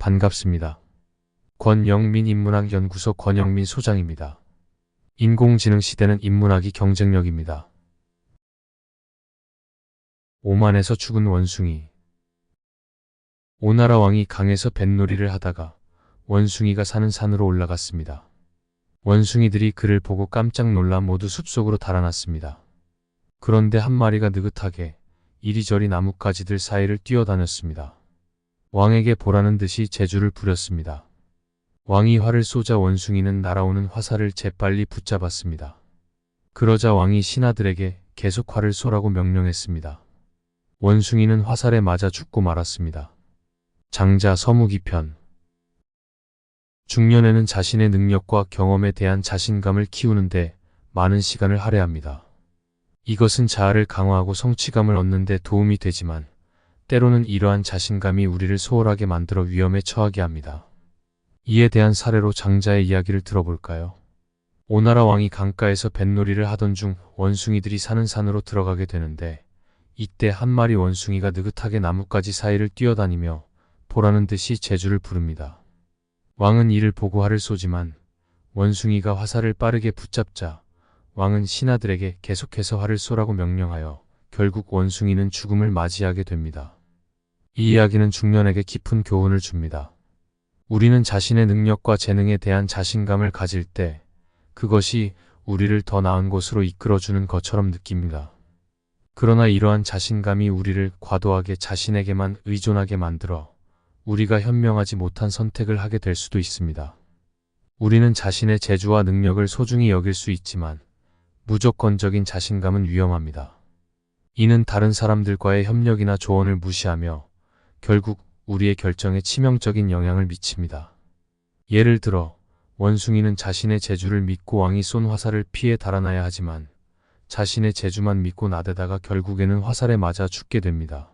반갑습니다. 권영민 인문학연구소 권영민 소장입니다. 인공지능 시대는 인문학이 경쟁력입니다. 오만에서 죽은 원숭이. 오나라 왕이 강에서 뱃놀이를 하다가 원숭이가 사는 산으로 올라갔습니다. 원숭이들이 그를 보고 깜짝 놀라 모두 숲속으로 달아났습니다. 그런데 한 마리가 느긋하게 이리저리 나뭇가지들 사이를 뛰어다녔습니다. 왕에게 보라는 듯이 재주를 부렸습니다. 왕이 활을 쏘자 원숭이는 날아오는 화살을 재빨리 붙잡았습니다. 그러자 왕이 신하들에게 계속 활을 쏘라고 명령했습니다. 원숭이는 화살에 맞아 죽고 말았습니다. 장자 서무기편. 중년에는 자신의 능력과 경험에 대한 자신감을 키우는데 많은 시간을 할애합니다. 이것은 자아를 강화하고 성취감을 얻는 데 도움이 되지만 때로는 이러한 자신감이 우리를 소홀하게 만들어 위험에 처하게 합니다. 이에 대한 사례로 장자의 이야기를 들어볼까요? 오나라 왕이 강가에서 뱃놀이를 하던 중 원숭이들이 사는 산으로 들어가게 되는데 이때 한 마리 원숭이가 느긋하게 나뭇가지 사이를 뛰어다니며 보라는 듯이 재주를 부릅니다. 왕은 이를 보고 활을 쏘지만 원숭이가 화살을 빠르게 붙잡자 왕은 신하들에게 계속해서 활을 쏘라고 명령하여 결국 원숭이는 죽음을 맞이하게 됩니다. 이 이야기는 중년에게 깊은 교훈을 줍니다. 우리는 자신의 능력과 재능에 대한 자신감을 가질 때 그것이 우리를 더 나은 곳으로 이끌어주는 것처럼 느낍니다. 그러나 이러한 자신감이 우리를 과도하게 자신에게만 의존하게 만들어 우리가 현명하지 못한 선택을 하게 될 수도 있습니다. 우리는 자신의 재주와 능력을 소중히 여길 수 있지만 무조건적인 자신감은 위험합니다. 이는 다른 사람들과의 협력이나 조언을 무시하며 결국 우리의 결정에 치명적인 영향을 미칩니다. 예를 들어 원숭이는 자신의 재주를 믿고 왕이 쏜 화살을 피해 달아나야 하지만 자신의 재주만 믿고 나대다가 결국에는 화살에 맞아 죽게 됩니다.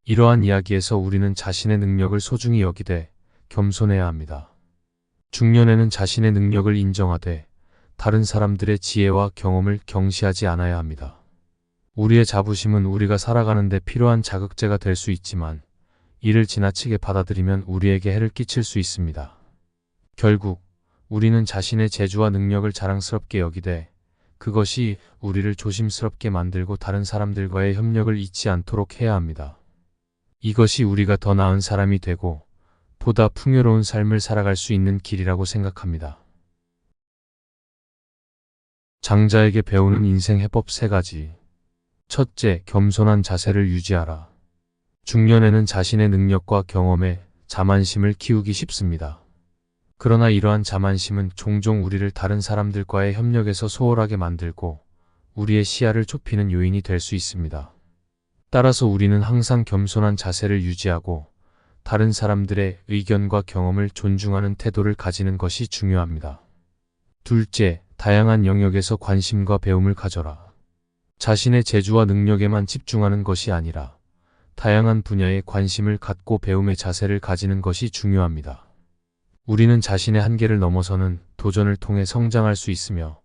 이러한 이야기에서 우리는 자신의 능력을 소중히 여기되 겸손해야 합니다. 중년에는 자신의 능력을 인정하되 다른 사람들의 지혜와 경험을 경시하지 않아야 합니다. 우리의 자부심은 우리가 살아가는 데 필요한 자극제가 될 수 있지만 이를 지나치게 받아들이면 우리에게 해를 끼칠 수 있습니다. 결국 우리는 자신의 재주와 능력을 자랑스럽게 여기되 그것이 우리를 조심스럽게 만들고 다른 사람들과의 협력을 잊지 않도록 해야 합니다. 이것이 우리가 더 나은 사람이 되고 보다 풍요로운 삶을 살아갈 수 있는 길이라고 생각합니다. 장자에게 배우는 인생 해법 3가지. 첫째, 겸손한 자세를 유지하라. 중년에는 자신의 능력과 경험에 자만심을 키우기 쉽습니다. 그러나 이러한 자만심은 종종 우리를 다른 사람들과의 협력에서 소홀하게 만들고 우리의 시야를 좁히는 요인이 될 수 있습니다. 따라서 우리는 항상 겸손한 자세를 유지하고 다른 사람들의 의견과 경험을 존중하는 태도를 가지는 것이 중요합니다. 둘째, 다양한 영역에서 관심과 배움을 가져라. 자신의 재주와 능력에만 집중하는 것이 아니라 다양한 분야에 관심을 갖고 배움의 자세를 가지는 것이 중요합니다. 우리는 자신의 한계를 넘어서는 도전을 통해 성장할 수 있으며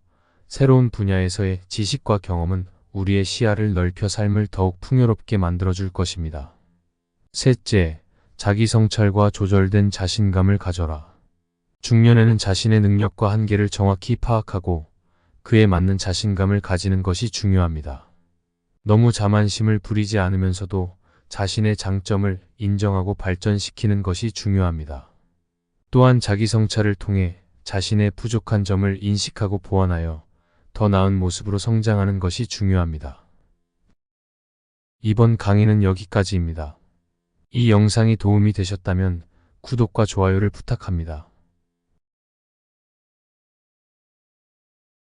새로운 분야에서의 지식과 경험은 우리의 시야를 넓혀 삶을 더욱 풍요롭게 만들어줄 것입니다. 셋째, 자기 성찰과 조절된 자신감을 가져라. 중년에는 자신의 능력과 한계를 정확히 파악하고 그에 맞는 자신감을 가지는 것이 중요합니다. 너무 자만심을 부리지 않으면서도 자신의 장점을 인정하고 발전시키는 것이 중요합니다. 또한 자기 성찰을 통해 자신의 부족한 점을 인식하고 보완하여 더 나은 모습으로 성장하는 것이 중요합니다. 이번 강의는 여기까지입니다. 이 영상이 도움이 되셨다면 구독과 좋아요를 부탁합니다.